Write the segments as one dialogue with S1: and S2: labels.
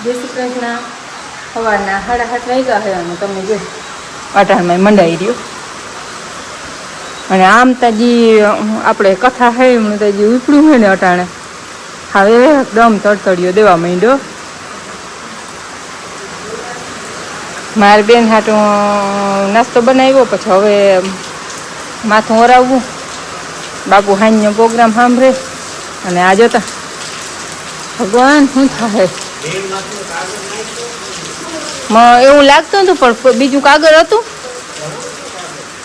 S1: જય શ્રી કૃષ્ણ. સવારના 7:30 વાગ્યા છે અને તમે જો અટાણમાં મંડાઈ રહ્યો. અને આમ તાજી આપણે કથા છે એમ તાજી ઉપડ્યું હોય ને અટાણે હવે એકદમ તડતડિયો દેવા માંડ્યો. મારી બેન હાટું નાસ્તો બનાવ્યો, પછી હવે માથું ઓરાવવું, બાપુ હાઈનો પ્રોગ્રામ સાંભળે. અને આ જોતા ભગવાન શું થાય એવું લાગતું હતું, પણ બીજું કાગળ હતું.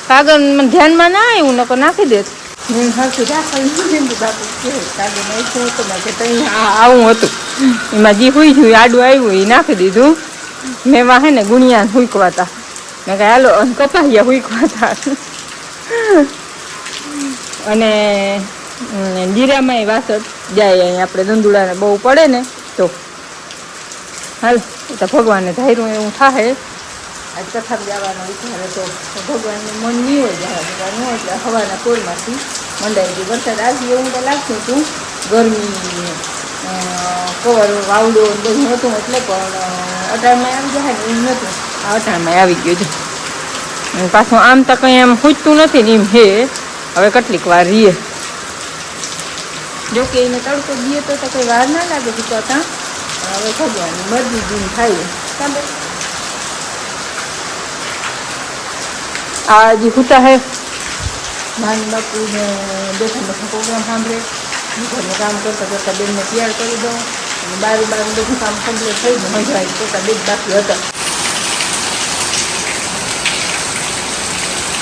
S1: કાગળ મને ધ્યાનમાં ના આવ્યું, નકર નાખી દેત. આવું હતું એમાં જે હુઈ ગયું આડું આવ્યું એ નાખી દીધું. મેં વાહે ને ગુણિયા હુંકવાતા, મેં કહે હાલો કપાહિયા હુંકવાતા. અને જીરામાં વાસટ જાય અહીં આપણે ધંધુડાને બહુ પડે ને તો હાલ તો ભગવાનને ધાર્યું એવું થાય. આજ કથા જવાનો વિચાર હતો, ભગવાનનું મન નહીં હોય જાય ન એટલે હવાના કોરમાંથી મંડાઈ ગયું. વરસાદ આવી એવું તો લાગતું હતું, ગરમી કવર વાવડો બધું હતું એટલે, પણ અટાણમાં આવી જાય ને એવું નહોતું. આ અટાણમાં આવી ગયું છે. પાછું આમ તો કંઈ એમ ખૂજતું નથી ને એમ હે. હવે કેટલીક વાર રીએ, જોકે એને તડકો દઈએ તો કંઈ વાર ના લાગે બીજું. હવે ભગવાનની મરજી દિન થાય. આ જે હુતા હે નાની બાપુને બેઠા બેઠા પ્રોગ્રામ સાંભળે, ઘરનું કામ કરતાં કરતાં બેનને તૈયાર કરી દઉં અને બારું બધું કામ કમ્પ્લીટ થઈ ગયું. મજા આવી પોતા બે બાકી હતા.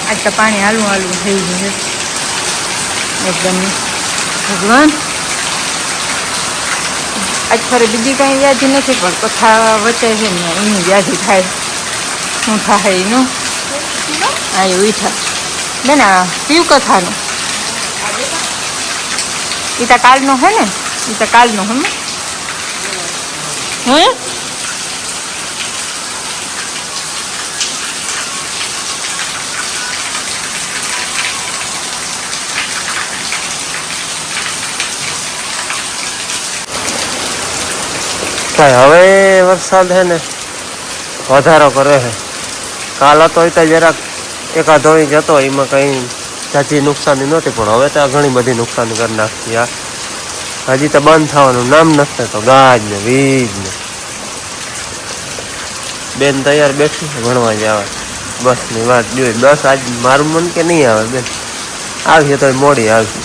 S1: આજ તો પાણી હાલવું થઈ ગયું છે એકદમ. ભગવાન આજ ફરે બીજી કાંઈ યાદી નથી, પણ કથા વચ્ચે છે ને એની યાદી થાય. શું થાય એનું આ ઉઠા બેન શિવકથાનું એ તો કાલનો હે ને, એ તો કાલનો હે હે.
S2: હવે વરસાદ છે ને વધારો કરે છે. કાલ હતો એ તો જરાક એકાદો ઇંચ હતો, એમાં કંઈ જાજી નુકસાની નહોતી, પણ હવે તો ઘણી બધી નુકસાની કરી નાખતી. આ હજી તો બંધ થવાનું નામ નથી. તો ગાજ ને વીજ ને બેન તૈયાર બેઠી છે ભણવા જ આવે બસની વાત જોઈ. બસ આજ મારું મન કે નહીં આવે બેન, આવશે તો મોડી આવશે.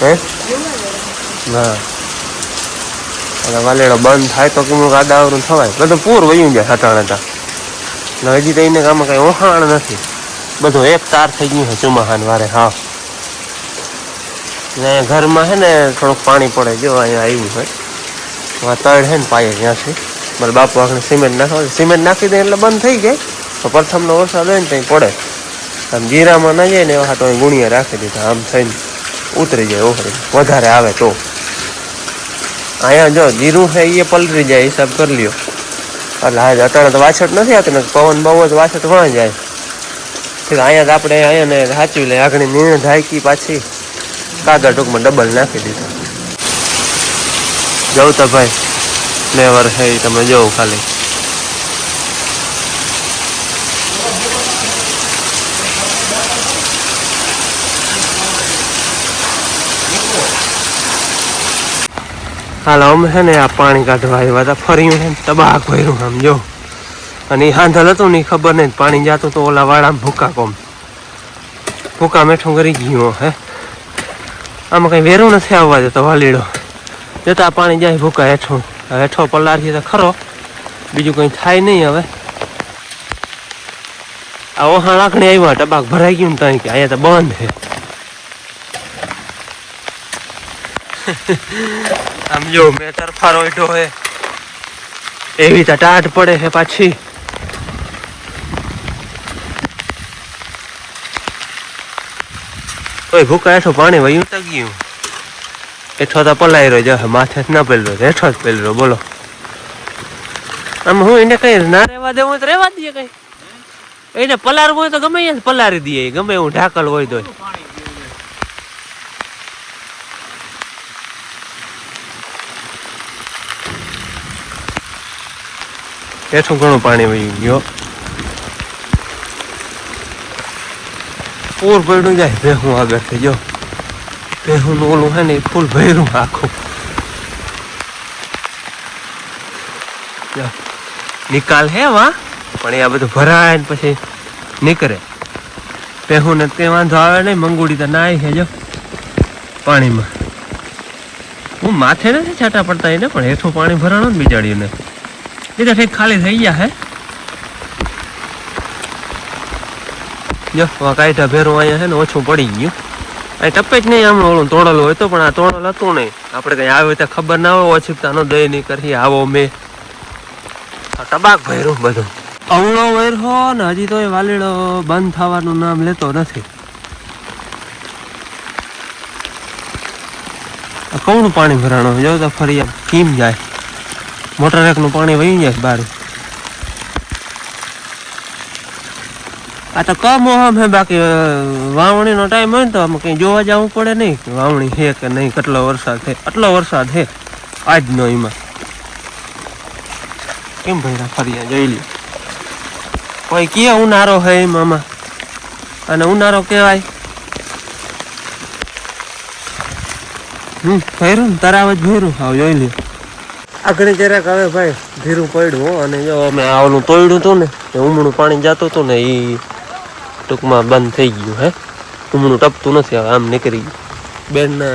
S2: હે હા વાલેડો બંધ થાય તો કેમ આડાવરું થવાય. બધું પૂર વયું જાય હટાણે. હજી તો એને આમાં કઈ ઓહાણ નથી, બધું એક તાર થઈ ગયું છે ચોમાહાન વારે. હા અહીંયા ઘરમાં છે ને થોડુંક પાણી પડે. જો અહીંયા આવ્યું હોય તળ છે ને પાયે ત્યાંથી મારે બાપુ આખને સિમેન્ટ નાખવા, સિમેન્ટ નાખી દે એટલે બંધ થઈ જાય. તો પ્રથમનો વરસાદ હોય ને ત્યાં પડે. આમ જીરામાં ના જાય ને એવા તો ગુણિયા રાખી દીધા, આમ થઈને ઉતરી જાય ઓહરી વધારે આવે તો. અહીંયા જો જીરું છે એ પલરી જાય, હિસાબ કરી લ્યો. એટલે હા અત્યારે તો વાછટ નથી આવતી ને, પવન બહુ જ વાછટ વણ જાય. અહીંયા તો આપણે અહીંયા ને સાચવી લે આગળ નીણ ઢાંકી પાછી કાગળ ટૂંકમાં ડબલ નાખી દીધું. જવું તો ભાઈ ફ્લેવર છે એ તમે જોવો ખાલી. હાલ અમે છે ને આ પાણી કાઢવા આવ્યા હતા, ફર્યું છે ને તબાહ ભર્યું આમ જો. અને એ હાંધલ હતું ને ખબર નહીં, પાણી જાતું તો ઓલા વાળામાં ભૂકા મેઠું કરી ગયું હે. આમાં કંઈ વેરું નથી આવવા દેતો વાલીડો. જતા પાણી જાય ભૂકા હેઠું. હેઠો પલારીએ તો ખરો, બીજું કંઈ થાય નહીં. હવે આ ઓહા લાકડી આવ્યા ટબાક ભરાઈ ગયું ને ત્યાં કે અહીંયા તો બંધ છે. આમ જો મેં તરફારો ઈઢો હે એવી તો ટાઢ પડે છે પાછી. કોઈ ભૂકા હેઠો પાણી વયું તો ગયું. હેઠો તો પલાઈ રહ્યો જશે, માથે જ ના પેલો હેઠો જ પેલો. બોલો આમ હું એને કઈ ના રહેવા દેવું તો રહેવા દઈએ. કઈ એને પલારવું હોય તો ગમે પલારી દઈએ, ગમે એવું ઢાકલ હોય તો. હેઠું ઘણું પાણી વહી ગયો. પૂર પડ્યું જાય ભેહું આગળથી જો ભેહું નું ઓલું હે ને ફૂલ ભર્યું આખું. નિકાલ હે વા પણ આ બધું ભરાય ને પછી નીકળે. ભેહું ને તે વાંધો આવે નહીં. મંગુડી તો નાય છે જો પાણીમાં. હું માથે નથી છાંટા પડતા એને પણ હેઠું પાણી ભરાણો ને બિચાડીને એ તો ઠીક ખાલી થઈ ગયા હે. જો કાંઈઠા ભેરું અહીંયા છે ને ઓછું પડી ગયું. અહીં ટપે જ નહીં. આમ ઓલું તોડેલું હોય તો પણ આ તોડેલ હતું નહીં. આપણે કંઈ આવે તો ખબર ના હોય. ઓછીકતાનો દઈ નહીં કરી આવો મેં ટબાક ભર્યું બધું. અવળો વૈરહો ને હજી તો એ વાલીડો બંધ થવાનું નામ લેતો નથી. કૌનું પાણી ભરાણું જો તો ફરી આમ કીમ જાય. મોટર એકનું પાણી વહી જાય બહાર. આ તો કમોહમ હે. બાકી વાવણીનો ટાઈમ હોય ને તો આમાં કંઈ જોવા જવું પડે નહીં વાવણી છે કે નહીં, કેટલો વરસાદ છે. આટલો વરસાદ છે આજનો. એમાં કેમ ભર્યા ફરી જોઈ લ્યો. કોઈ કે ઉનાળો હે એમાં અને ઉનાળો કહેવાય. ભર્યું ને તરાવ જ ભર્યું. હાવ જોઈ લ્યો. આગળ જરાક હવે ભાઈ ધીરું પડ્યું. અને જો અમે આવલું તોડ્યું હતું ને ઉમણું પાણી જતું હતું ને એ ટૂંકમાં બંધ થઈ ગયું હે. ઉમણું ટપતું નથી હવે આમ નીકળી ગયું. બેનને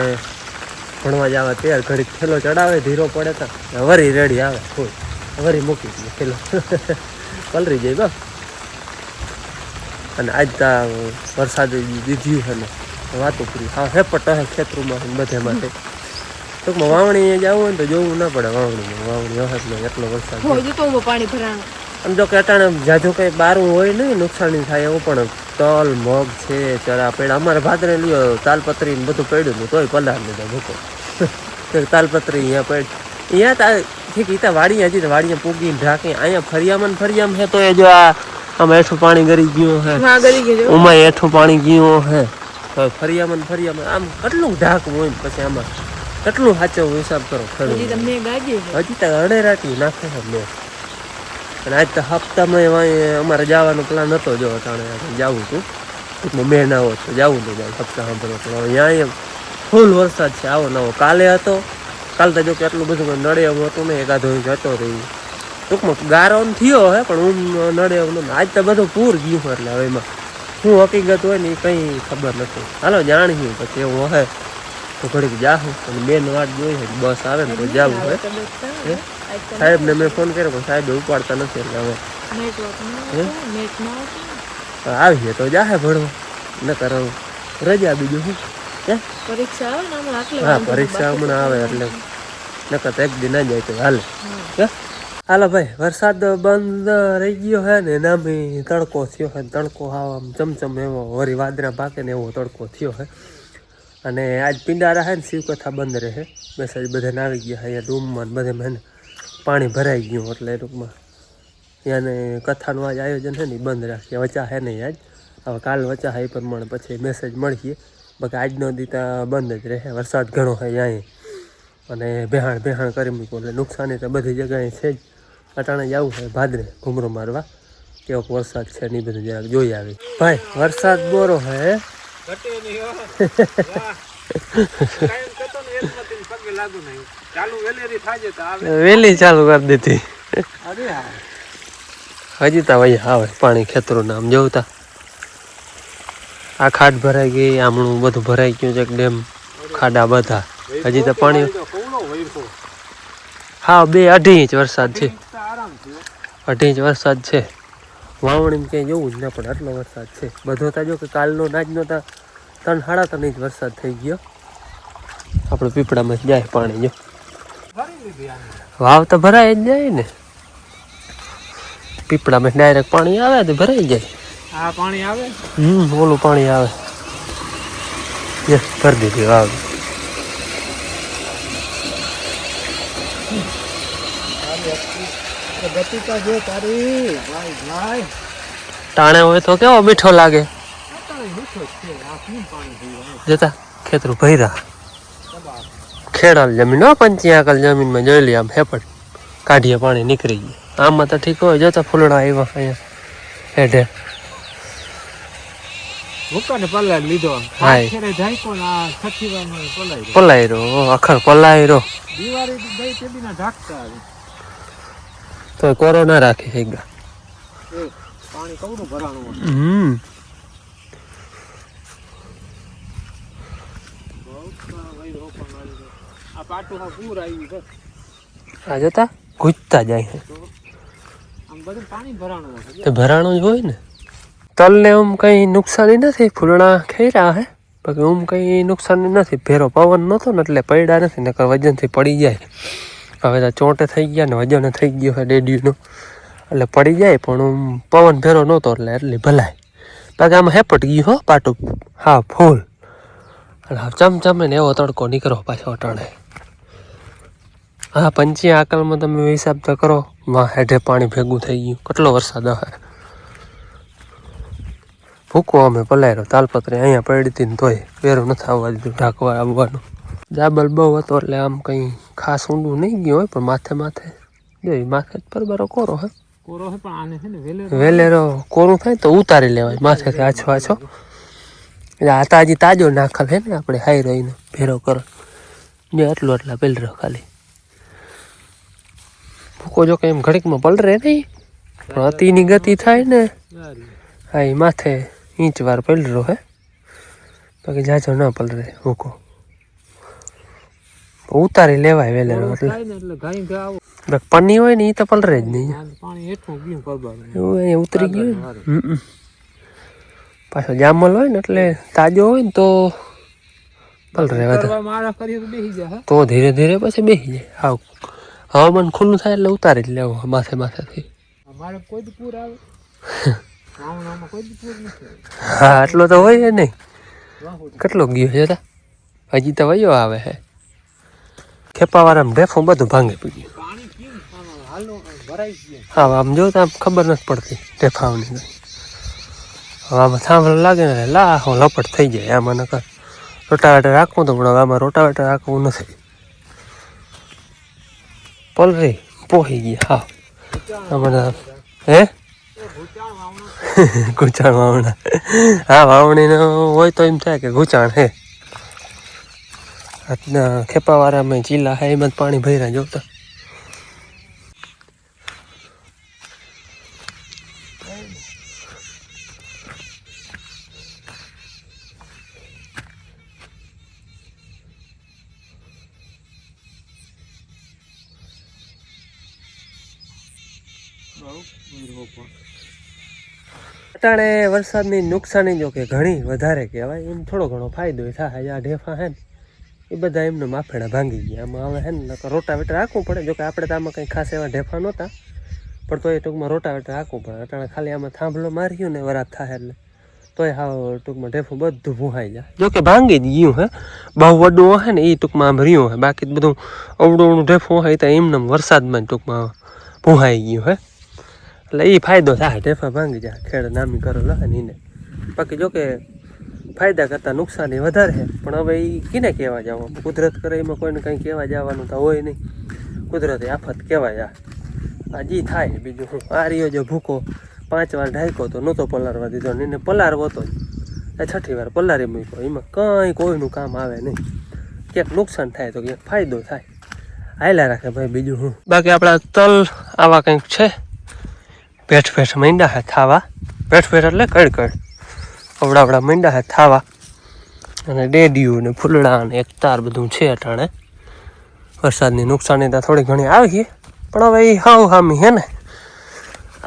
S2: ભણવા જવા તૈયાર ઘડીક થેલો ચડાવે ધીરો પડે તો વરી રેડી આવે. કોઈ વરી મૂકી દઈએ થેલો પલરી જાય બસ. અને આજ તા વરસાદ દીધ્યું છે ને વાતો પૂરી. હા હેપટ હે ખેતરોમાં બધે માટે. ટૂંકમાં વાવણી જવું હોય ને તો જોવું ના પડે. વાવણી વખત એટલો વરસાદ
S1: પાણી ભરાણું.
S2: આમ જો કે અટાણે જાજુ કંઈ બારું હોય નહીં નુકસાની થાય એવું. પણ તલ મગ છે ચરા પેડા અમારે ભાદરે લ્યો તાલપત્રી ને બધું પડ્યું હતું તોય પલાર લીધા ભૂકો. તાલપત્રી અહીંયા પડ અહીંયા ઠીક ઈતા વાડી હજી વાડીએ પૂગીને ઢાંકી અહીંયા ફરિયામાં હે તો એ જો આમાં હેઠું પાણી ગરી ગયું હે. ઉમાં હેઠું પાણી ગયું હે. ફરિયામાં આમ કેટલું ઢાંકવું હોય પછી આમાં કેટલું સાચો હિસાબ કરો. હજી તો અડેરાટી નાખે છે મેં. અને આજ તો હપ્તામાં અમારે જવાનો પ્લાન હતો. જો અટાણે જવું હતું ટૂંકમાં મેં ના હોત તો જવું તો જાય હપ્તા સાંભળો. પણ અહીંયા ફૂલ વરસાદ છે આવો નવો. કાલે હતો. કાલે તો જો કે એટલું બધું નડે એવું હતું ને. એકાદો ઇંચ હતો રહી. ટૂંકમાં ગારો થયો હે પણ નડે એવું નથી. આજ તો બધું પૂર ગયું. એટલે હવે એમાં શું હકીકત હોય ને એ કંઈ ખબર નથી. હાલો જાણીએ પછી એવું હે તો ઘડીક જાઉં. અને બેન વાટ જોઈ છે બસ આવે ને તો જવું હે. સાહેબ ને મેં ફોન કર્યો પણ સાહેબ ઉપાડતા નથી. એટલે હવે આવીએ તો જાહે ભણવા ન કરાવું રજા. બીજું શું હા પરીક્ષા હમણાં આવે એટલે નકર એક દી ના જાય તો હાલે. હાલો ભાઈ વરસાદ બંધ રહી ગયો હે ને નામી તડકો થયો હે. તડકો હાવ આમ ચમચમ એવો વરી વાદરા પાકે ને એવો તડકો થયો હે. અને આજ પિંડારા હે ને શિવકથા બંધ રહે. મેસેજ બધાને આવી ગયા અહીંયા રૂમમાં બધે મેં પાણી ભરાઈ ગયું. એટલે ટૂંકમાં ત્યાંને કથાનું આજ આયોજન છે ને એ બંધ રાખીએ. વચા હે નહીં આજ. હવે કાલ વચા એ પ્રમાણે પછી મેસેજ મળીએ. બાકી આજનો દીતા બંધ જ રહે. વરસાદ ઘણો હોય અહીં અને બેહાણ કરી મૂક્યું એટલે નુકસાની તો બધી જગ્યાએ છે જ. અટાણે જવું છે ભાદરે ઘૂમરો મારવા કેવો વરસાદ છે ને એ બધું જરાક જોઈ આવી. ભાઈ વરસાદ બોરો હે. વેલી ચાલુ કરી દીધી. હજી તો ભાઈ આવે પાણી ખેતરો નામ જોતા. આ ખાડ ભરાઈ ગઈ. આમણું બધું ભરાઈ ગયું છે. ડેમ ખાડા બધા હજી તો પાણી હા 2-2.5 ઇંચ વરસાદ છે. 2.5 ઇંચ વરસાદ છે. વાવણી ક્યાંય જવું જ ના પડે આટલો વરસાદ છે. બધો તા જો કે કાલનો આજનો તા 3-3.5 ઇંચ વરસાદ થઈ ગયો. આપણે પીપળામાં જાય પાણી. જો વાવ તો ભરાઈ જ જાય ને. પીપળામાં ડાયરેક્ટ પાણી આવે તો ભરાઈ જાય.
S1: આ પાણી આવે
S2: ઓલું પાણી આવે. ભરી દીધી વાવ. ટાણે હોય તો કેવો મીઠો લાગે. જતા ખેતરું ભર્યા. ખેડાલ જમીન 5 એકર જમીનમાં જોઈ લઈએ. આમ હેપટ કાઢીએ પાણી નીકળી ગયું. આમાં તો ઠીક હોય જતા ફૂલડા આવ્યા અહીંયા હેઠે
S3: મુકાને પલાળ લીધો
S2: હાય.
S3: ફેરે જાય પણ આ છઠ્ઠીવારમાં પલાળી
S2: પલાયરો અખર પલાયરો
S3: દિવાળી ગઈ તે બીના ઢાકતા આવે
S2: તો કોરોના રાખી છે
S3: એ પાણી કવડું ભરાણું હતું. આ પાટું હા પૂર આવ્યું છે
S2: આ જતા ગુજતા જાય છે
S3: આમ બધું પાણી ભરાણું હતું.
S2: તે ભરાણું જ હોય ને તલને આમ કંઈ નુકસાની નથી ફૂલણા ખેર્યા હે બાકી આમ કંઈ નુકસાની નથી ભેરો પવન નહોતો ને એટલે પડ્યા નથી નકર વજનથી પડી જાય હવે તો ચોંટે થઈ ગયા ને વજન થઈ ગયો છે ડેડીનું એટલે પડી જાય પણ આમ પવન ભેરો નહોતો એટલે એટલી ભલાય બાકી આમાં હેપટ ગયું હો પાટું હા ફૂલ એટલે ચમચમે ને એવો તડકો નીકળો પાછો અટાણે હા પંચી આકલમાં તમે હિસાબ તો કરો વાં હેઠે પાણી ભેગું થઈ ગયું કેટલો વરસાદ હે ભૂકો અમે પલાયરો તાલપત્રી અહીંયા પડી હતી ને તોય વેરું નથી આવવા દીધું ઢાંકવા આવવાનું જાબલ બહુ હતો એટલે આમ કંઈ ખાસ ઊંડું નહીં ગયું હોય પણ માથે માથે જોઈ માથે જ પરબરો કોરો હે
S3: કોરો છે પણ આને છે ને
S2: વેલેરો કોરું થાય તો ઉતારી લેવાય માથેથી આછો આછો એટલે આ તાજી તાજો નાખલ હે ને આપણે હાઈ રહીને ભેરો કરો જે આટલું આટલા પેલરો ખાલી ભૂકો જો કે એમ ઘડીકમાં પલરે નહીં પણ અતિની ગતિ થાય ને હા એ માથે ઇંચ વાર પલરો હે બાકી જાજો ના પલરે ભૂકો ઉતારી લેવાય વેલેરો એટલે
S3: એટલે ગાઈ ગા આવો
S2: પન્ની હોય ને એ તો પલરે જ નહીં
S3: પાણી હેઠું ગયું પરબાર
S2: એવું અહીંયા ઉતરી ગયું ને પાછો જામલ હોય ને એટલે તાજો હોય ને તો પલરે વધારે
S3: મારા કરીએ તો બેસી જાય
S2: તો ધીરે ધીરે પછી બેસી જાય હાવ હવામાન ખુલ્લું થાય એટલે ઉતારી જ લેવું માથે માથેથી
S3: અમારે કોઈ દી પૂર આવે વાવણામાં કોઈ દી પૂર નથી
S2: હા આટલો તો હોય નહીં કેટલો ગયો છે હજી તો વયો આવે હે ખેપાવાળામાં ઢેફું બધું ભાંગે પડી ગયું
S3: પાણી પીને હાલો ભરાઈ ગયું
S2: હા આમ જો તો આમ ખબર નથી પડતી ઢેફાવની કંઈ હવે આમાં થાંભલો લાગે ને લા હું લપટ થઈ જાય આમાં નકર રોટાવેટર રાખવું તો પણ હવે આમાં રોટાવેટર રાખવું નથી પલરી પોહી ગયા હા આમાં હે ગુચાણ વાવણા હા વાવણીનો હોય તો એમ થાય કે ગુચાણ હે ખેપાવાળામાં ચીલા હે એમાં જ પાણી ભર્યા જોતા અટાણે વરસાદની નુકસાની જો કે ઘણી વધારે કહેવાય એમ થોડો ઘણો ફાયદો થાય આ ઢેફા હે ને એ બધા એમને માફેડા ભાંગી ગયા આમાં હવે હે ને રોટાવેટર રાખવું પડે જોકે આપણે તો આમાં કંઈ ખાસ એવા ઢેફા નહોતા પણ તોય ટૂંકમાં રોટાવેટર રાખવું પડે અટાણે ખાલી આમાં થાંભલો માર્યું ને વરાત થાય એટલે તોય હાવ ટૂંકમાં ઢેફું બધું ભૂહાઈ જાય જોકે ભાંગી જ ગયું હે બહુ વડું હે ને એ ટૂંકમાં આમ રહ્યું હે બાકી બધું અવડું ઢેફું હોય તો એમને વરસાદમાં ટૂંકમાં ભૂહાઈ ગયું હે એટલે એ ફાયદો થાય ઢેફા ભાંગી જાય ખેડ નામી કરો લખે ને એને બાકી જોકે ફાયદા કરતાં નુકસાની વધારે છે પણ હવે એ કીને કહેવા જવાનું કુદરત કરે એમાં કોઈને કંઈ કહેવા જવાનું તો હોય નહીં કુદરતી આફત કહેવાય જાય આ જી થાય બીજું હું આ રહ્યો જો ભૂકો 5 વાર ઢાંક્યો તો નહોતો પલારવા દીધો ને એને પલારવો તો એ 6ઠી વાર પલારી મૂક્યો એમાં કંઈ કોઈનું કામ આવે નહીં ક્યાંક નુકસાન થાય તો ક્યાંક ફાયદો થાય હાલ્યા રાખે ભાઈ બીજું હું બાકી આપણા તલ આવા કંઈક છે પેઠ પેઠ માંડ્યા હે થાવા પેઠ પેઠ એટલે કડ અવડાવડા માંડ્યા હે થાવા અને ડેડિયું ને ફૂલડા ને એકતાર બધું છે અટાણે વરસાદની નુકસાની તો થોડી ઘણી આવી પણ હવે એ હાવ હામી હે ને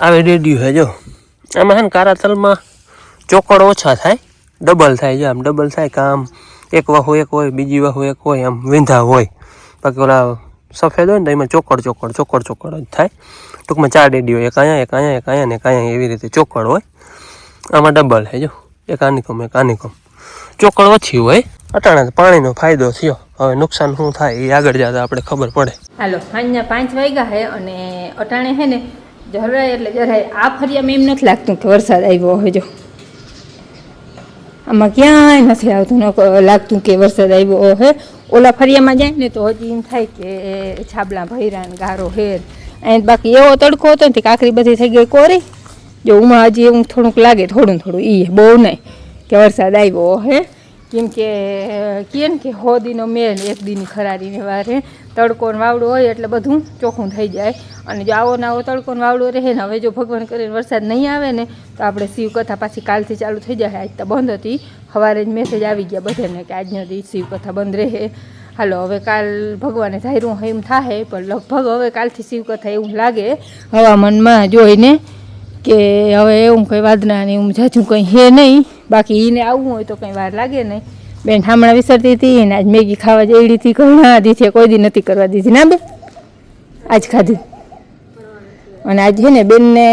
S2: આવે ડેડિયું હે જો આમાં હે ને કારા તલમાં ચોકડ ઓછા થાય ડબલ થાય જો આમ ડબલ થાય કે આમ એક વાહુ એક હોય બીજી વાહુ એક હોય આમ વિંધા હોય બાકી ઓલા સફેદ હોય ને તો એમાં ચોકડ જ થાય ટૂંકમાં 4 ડેડીઓ એક અહીંયા એક અહીંયા એક અહીંયા ને એક અહીંયા એવી રીતે ચોકડ હોય આમાં ડબલ છે જો એક આનીકોમ ચોકડ ઓછી હોય અટાણે પાણીનો ફાયદો થયો હવે નુકસાન શું થાય એ આગળ જતા આપણે ખબર પડે
S1: હાલો સાંજના 5 વાગ્યા છે અને અટાણે છે ને જરાય એટલે જરાય આ ફરિયામાં એમ નથી લાગતું કે વરસાદ આવ્યો હોય જો આમાં ક્યાંય નથી આવતું લાગતું કે વરસાદ આવ્યો હે ઓલા ફરિયામાં જાય ને તો હજી એમ થાય કે છાબલા ભૈરા ને ગારો હેર અહીં બાકી એવો તડકો હતો ને કાકરી બધી થઈ ગઈ કોરી. જો ઉમાં હજી એવું થોડુંક લાગે, થોડું એ બહુ નહીં કે વરસાદ આવ્યો હે. કેમ કે કહે ને કે હોદીનો મેલ એક દીની ખરારીને વારે તડકો ને વાવડો હોય એટલે બધું ચોખ્ખું થઈ જાય. અને જો આવો ને આવો તડકો ને વાવડો રહે ને, હવે જો ભગવાન કરીને વરસાદ નહીં આવે ને તો આપણે શિવકથા પાછી કાલથી ચાલુ થઈ જાય. આજ તો બંધ હતી, સવારે જ મેસેજ આવી ગયા બધાને કે આજનો દી શિવકથા બંધ રહે. હાલો હવે કાલ ભગવાને ધાર્યું એમ થાય, પણ લગભગ હવે કાલથી શિવકથા એવું લાગે હવામાનમાં જોઈને કે હવે એવું કંઈ વાદના ને એવું જાજું કંઈ હે નહીં. બાકી એને આવવું હોય તો કંઈ વાર લાગે નહીં. બેન ઠામણા વિસરતી હતી ને આજ મેગી ખાવા જઈ હતી, ઘણા દી છે કોઈ દી નથી કરવા દીધી ના બે, આજ ખાધી. અને આજ છે ને બેનને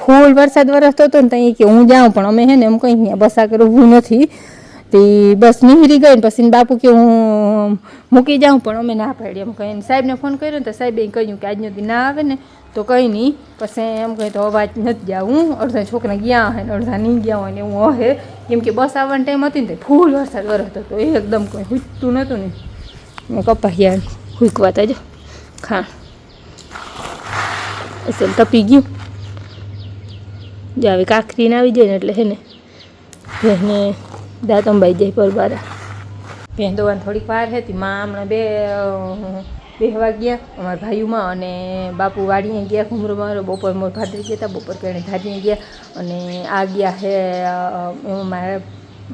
S1: ફૂલ વરસાદ વરસતો હતો ને ત્યાં કે હું જાઉં, પણ અમે છે ને એમ કંઈ બસા કરવું નથી. તે બસ નીકળી ગઈ ને પછી બાપુ કે હું મૂકી જાઉં, પણ અમે ના પાડી. એમ કહીને સાહેબને ફોન કર્યો ને તો સાહેબે કહ્યું કે આજનો દી ના આવે ને તો કંઈ નહીં. પછી એમ કહે તો અવાજ નથી જાઉં. અડધા છોકરા ગયા હોય ને અડધા નહીં ગયા હોય ને એવું હે. કેમ કે બસ આવવાનો ટાઈમ હતી ને ફૂલ વરસાદ વરસતો હતો, એકદમ કંઈ હુજતું નહોતું ને. મેં કપાહિયા હુકવાતા જો ખાણ અસલ તપી ગયું. જો આવી કાકરીને આવી જાય ને એટલે હે ને એને દાંત અંબાઈ જાય પરબારા. ભેં દોવાની થોડીક વાર હતી. માં હમણાં બે વાગ્યા અમારા ભાઈઓમાં, અને બાપુ વાડીએ ગયા ઘૂમરો મારો. બપોર મોર ભાદરી ગયા હતા, બપોર કરીને ધારીએ ગયા. અને આ ગયા હે એમાં મારા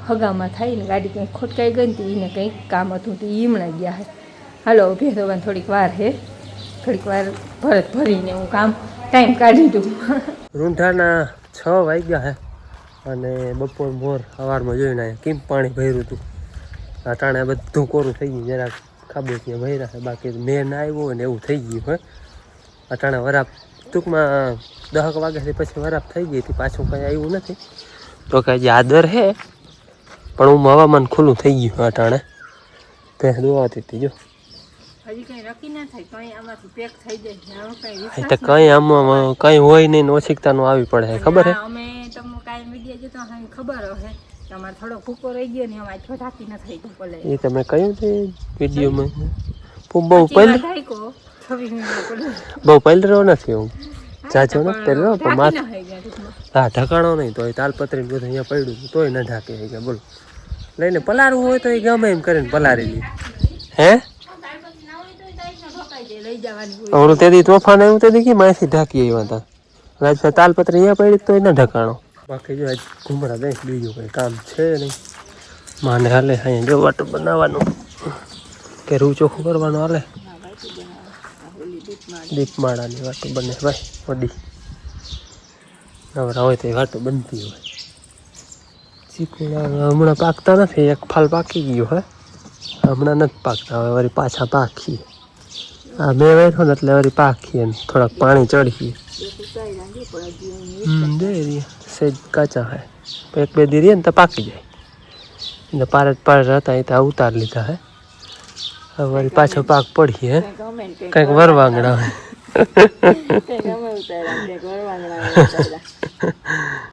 S1: હગામાં થાય ને ગાડી કંઈક ખોટકાઈ ગઈ ને એને કંઈક કામ હતું તો એ હમણાં ગયા હે. હાલો ભેં દોવાની થોડીક વાર હે, થોડીક વાર ભરીને હું કામ ટાઈમ કાઢી દઉં.
S2: રૂંઢાના 6 વાગ્યા હે અને બપોર મોર સવારમાં જોઈને કેમ પાણી ભર્યું હતું. અટાણે બધું કોરું થઈ ગયું, જરાક ખાબોચિયા ભર્યા છે, બાકી મેં ના આવ્યો હોય ને એવું થઈ ગયું હે. અટાણે વરાપ ટૂંકમાં 10 વાગ્યાથી પછી વરાપ થઈ ગઈ હતી, પાછું કંઈ આવ્યું નથી. તો કે જે આદર હે પણ હું હવામાન ખુલ્લું થઈ ગયું અટાણે. ભેંસ દોવાતી હતી જો
S1: હજી કંઈ રકી ના થાય, કંઈ આમાંથી પેક થઈ જાય.
S2: તો કંઈ આમાં કંઈ હોય નહીં, ઓછીકતાનું આવી પડે ખબર હે.
S1: અમે તમને કાંઈ વિડીયો જોતા હોય ખબર હશે, તમારે થોડો ભૂકો રહી ગયો ને એમાં છો ઢાંકી ન થઈ ગયું ભલે.
S2: એ તમે કહ્યું છે વિડીયોમાં બહુ પહેલો નથી એવું ચાચો નથી પહેલો, પણ માથે હા ઢકાણો નહીં તો તાલપત્રી બધું અહીંયા પડ્યું હતું તોય ન ઢાંકી ગયા. બોલો લઈને પલારવું હોય તો એ ગમે એમ કરીને પલારી લે. હે ઓલું તેથી તોફાન આવ્યું તેથી કે માથી ઢાંકી આવ્યા હતા. રાજભાઈ તાલપત્રી અહીંયા પડી તો એ ન ઢકાણો. બાકી જો આજ ઘૂમરા દઈ બીજું કંઈ કામ છે નહીં. માને હાલે અહીંયા જો વાટું બનાવવાનું કે રૂ ચોખ્ખું કરવાનું હાલે. દીપમાળાની વાટું બને ભાઈ વડી નવરા હોય તો એ વાટું બનતી હોય. ચીકુડા હમણાં પાકતા નથી, એક ફાલ પાકી ગયો હે, હમણાં નથી પાકતા. હવે વળી પાછા પાકીએ. હા બે વેઠો ને એટલે વળી પાકીએ ને થોડાક પાણી ચડીએ. સેજ કાચા હે, એક બે દી રહીએ ને તો પાકી જાય. એટલે પાર હતા એ તો ઉતાર લીધા હે. હવે વળી પાછો પાક પડીએ હે કંઈક વરવાંગડા હોય.